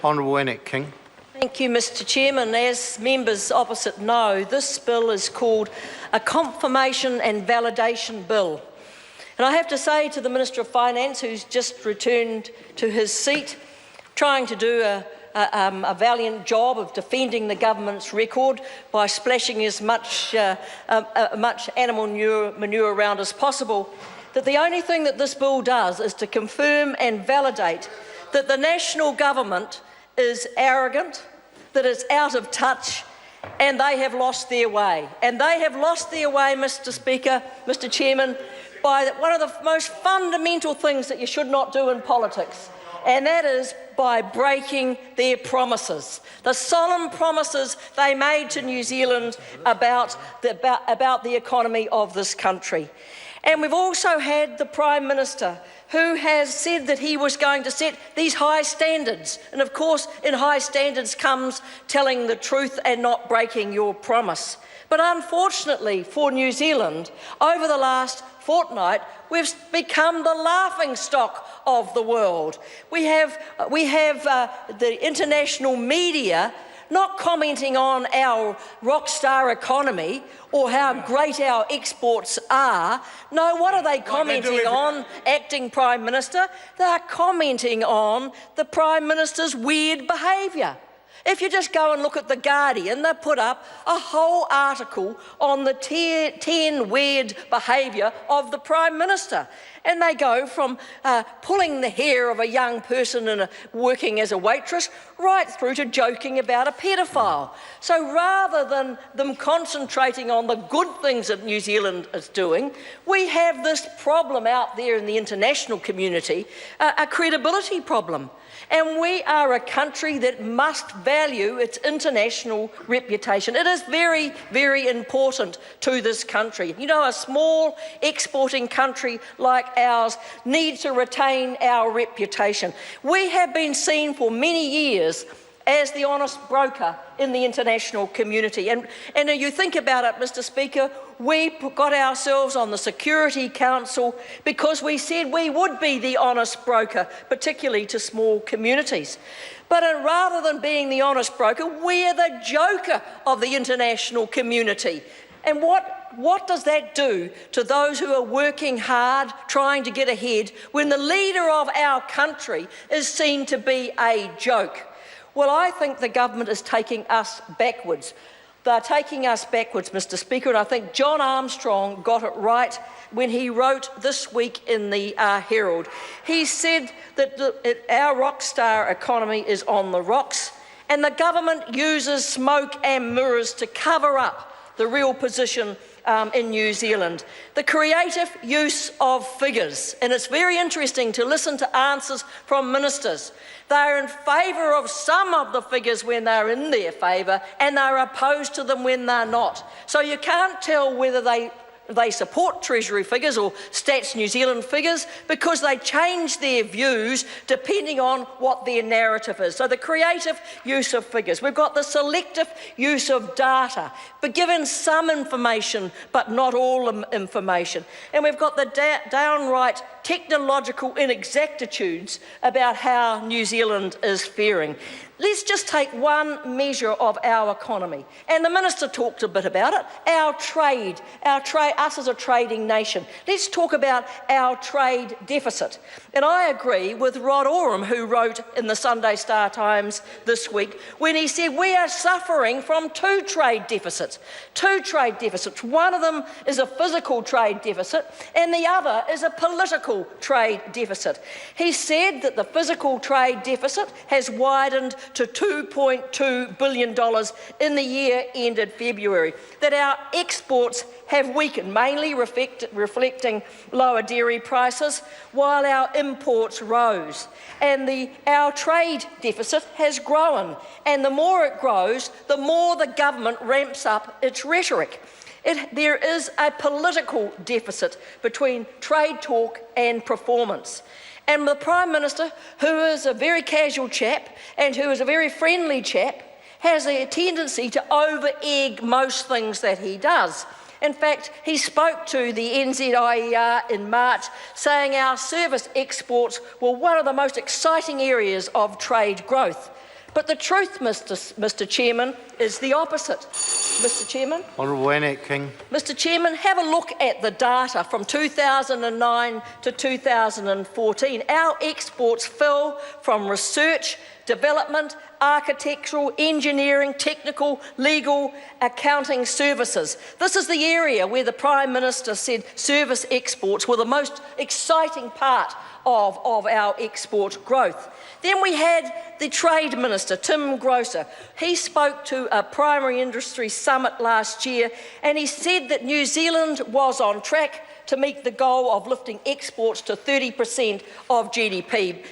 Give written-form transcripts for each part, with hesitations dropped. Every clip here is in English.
Honourable Annette King. Thank you, Mr Chairman. As members opposite know, this bill is called a confirmation and validation bill. And I have to say to the Minister of Finance, who's just returned to his seat, trying to do a valiant job of defending the government's record by splashing as much animal manure around as possible, that the only thing that this bill does is to confirm and validate that the national government is arrogant, that it's out of touch, and they have lost their way. And they have lost their way, Mr Speaker, Mr Chairman, by one of the most fundamental things that you should not do in politics, and that is by breaking their promises, the solemn promises they made to New Zealand about the economy of this country. And we've also had the Prime Minister who has said that he was going to set these high standards. And of course, in high standards comes telling the truth and not breaking your promise. But unfortunately for New Zealand, over the last fortnight, we've become the laughingstock of the world. We have the international media not commenting on our rockstar economy or how great our exports are. No, what are they commenting on, Acting Prime Minister? They're commenting on the Prime Minister's weird behaviour. If you just go and look at The Guardian, they put up a whole article on the 10 weird behaviour of the Prime Minister. And they go from pulling the hair of a young person working as a waitress right through to joking about a paedophile. So rather than them concentrating on the good things that New Zealand is doing, we have this problem out there in the international community, a credibility problem. And we are a country that must value its international reputation. It is very, very important to this country. You know, a small exporting country like ours needs to retain our reputation. We have been seen for many years as the honest broker in the international community. And you think about it, Mr Speaker, we got ourselves on the Security Council because we said we would be the honest broker, particularly to small communities. But rather than being the honest broker, we're the joker of the international community. And what does that do to those who are working hard, trying to get ahead, when the leader of our country is seen to be a joke? Well, I think the government is taking us backwards. They're taking us backwards, Mr Speaker, and I think John Armstrong got it right when he wrote this week in the Herald. He said that our rockstar economy is on the rocks, and the government uses smoke and mirrors to cover up the real position in New Zealand. The creative use of figures, and it's very interesting to listen to answers from ministers. They're in favour of some of the figures when they're in their favour, and they're opposed to them when they're not. So you can't tell whether they support Treasury figures or Stats New Zealand figures because they change their views depending on what their narrative is. So the creative use of figures. We've got the selective use of data, but given some information but not all information. And we've got the downright technological inexactitudes about how New Zealand is faring. Let's just take one measure of our economy. And the Minister talked a bit about it, our trade, us as a trading nation. Let's talk about our trade deficit. And I agree with Rod Oram, who wrote in the Sunday Star Times this week, when he said we are suffering from two trade deficits. One of them is a physical trade deficit, and the other is a political trade deficit. He said that the physical trade deficit has widened to $2.2 billion in the year ended February, that our exports have weakened, mainly reflecting lower dairy prices, while our imports rose. And our trade deficit has grown, and the more it grows, the more the government ramps up its rhetoric. There is a political deficit between trade talk and performance. And the Prime Minister, who is a very casual chap and who is a very friendly chap, has a tendency to over-egg most things that he does. In fact, he spoke to the NZIER in March, saying our service exports were one of the most exciting areas of trade growth. But the truth, Mr Chairman, is the opposite. Mr Chairman? Honourable Annette King. Mr Chairman, have a look at the data from 2009 to 2014. Our exports fell from research, development, architectural, engineering, technical, legal, accounting services. This is the area where the Prime Minister said service exports were the most exciting part of our export growth. Then we had the Trade Minister, Tim Grosser. He spoke to a primary industry summit last year, and he said that New Zealand was on track to meet the goal of lifting exports to 30% of GDP,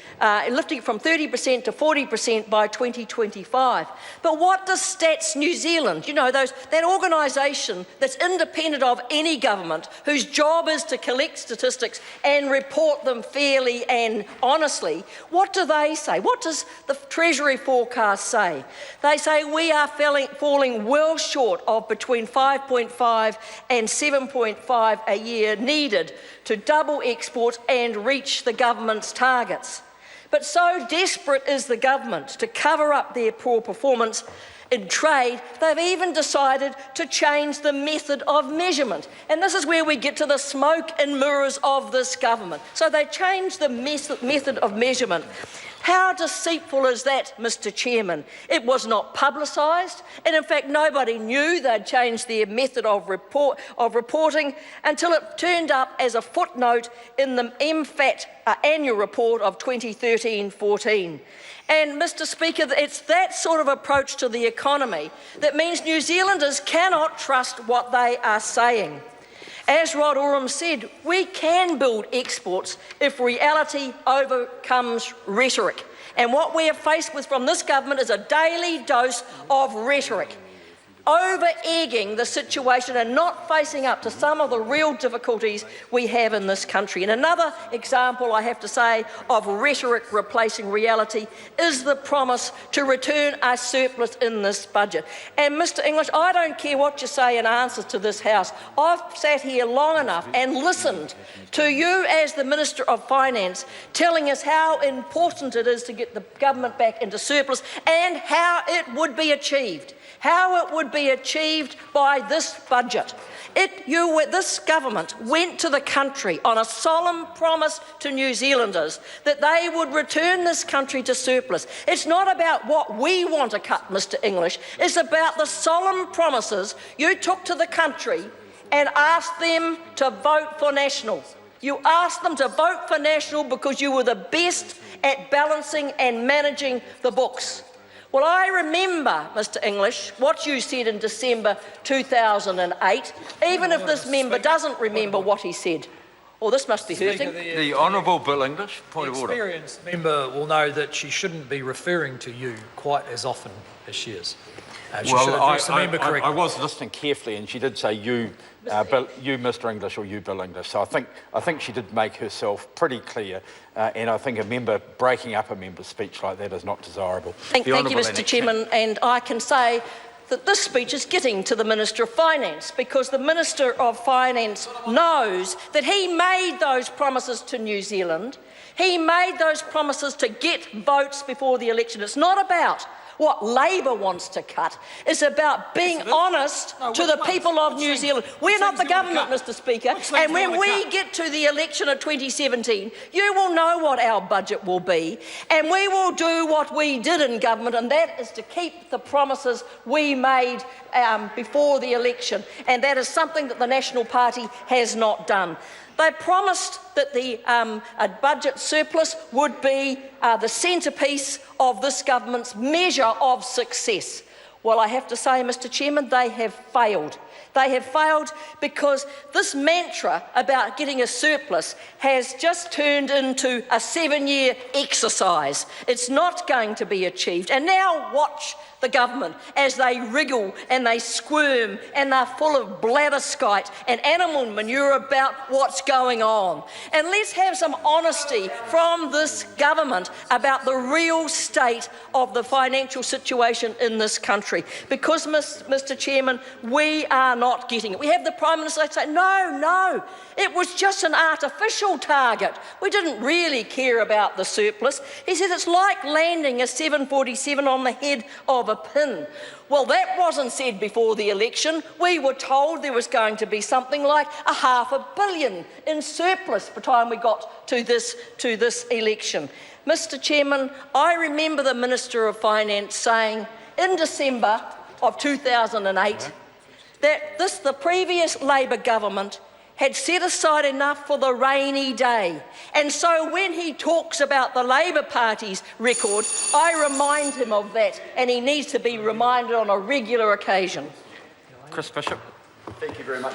lifting it from 30% to 40% by 2025. But what does Stats New Zealand, that organisation that's independent of any government, whose job is to collect statistics and report them fairly and honestly, what do they say? What does the Treasury forecast say? They say we are falling well short of between 5.5 and 7.5 a year needed to double exports and reach the government's targets. But so desperate is the government to cover up their poor performance in trade, they've even decided to change the method of measurement. And this is where we get to the smoke and mirrors of this government. So they changed the method of measurement. How deceitful is that, Mr Chairman? It was not publicised, and in fact nobody knew they'd changed their method of reporting until it turned up as a footnote in the MFAT annual report of 2013-14. And Mr Speaker, it's that sort of approach to the economy that means New Zealanders cannot trust what they are saying. As Rod Oram said, we can build exports if reality overcomes rhetoric. And what we are faced with from this government is a daily dose of rhetoric, over-egging the situation and not facing up to some of the real difficulties we have in this country. And another example, I have to say, of rhetoric replacing reality is the promise to return a surplus in this budget. And Mr English, I don't care what you say in answers to this House. I've sat here long enough and listened to you as the Minister of Finance telling us how important it is to get the government back into surplus and how it would be achieved. How it would be achieved by this budget. This government went to the country on a solemn promise to New Zealanders that they would return this country to surplus. It's not about what we want to cut, Mr English. It's about the solemn promises you took to the country and asked them to vote for National. You asked them to vote for National because you were the best at balancing and managing the books. Well, I remember, Mr English, what you said in December 2008, even if this member doesn't remember what he said. Well, this must be hurting. The Honourable Bill English, point of order. The experienced member will know that she shouldn't be referring to you quite as often as she is. She should address the member correctly. I was listening carefully, and she did say you, Mr English, or you, Bill English. So I think she did make herself pretty clear, and I think a member breaking up a member's speech like that is not desirable. Thank you, Mr Chairman, and I can say that this speech is getting to the Minister of Finance because the Minister of Finance knows that he made those promises to New Zealand. He made those promises to get votes before the election. It's not about what Labor wants to cut. It's about being honest to the people of New Zealand. We're not the government, Mr Speaker, and when we get to the election of 2017, you will know what our budget will be, and we will do what we did in government, and that is to keep the promises we made before the election, and that is something that the National Party has not done. They promised that the budget surplus would be the centrepiece of this government's measure of success. Well, I have to say, Mr Chairman, they have failed. They have failed because this mantra about getting a surplus has just turned into a 7-year exercise. It's not going to be achieved. And now watch the government as they wriggle and they squirm and they're full of blatherskite and animal manure about what's going on. And let's have some honesty from this government about the real state of the financial situation in this country. Because, Mr Chairman, we are not getting it. We have the Prime Minister say, no, it was just an artificial target. We didn't really care about the surplus. He said it's like landing a 747 on the head of a pin. Well, that wasn't said before the election. We were told there was going to be something like $500 million in surplus by the time we got to this election. Mr Chairman, I remember the Minister of Finance saying in December of 2008 that the previous Labor government had set aside enough for the rainy day. And so when he talks about the Labor Party's record, I remind him of that, and he needs to be reminded on a regular occasion. Chris Bishop. Thank you very much.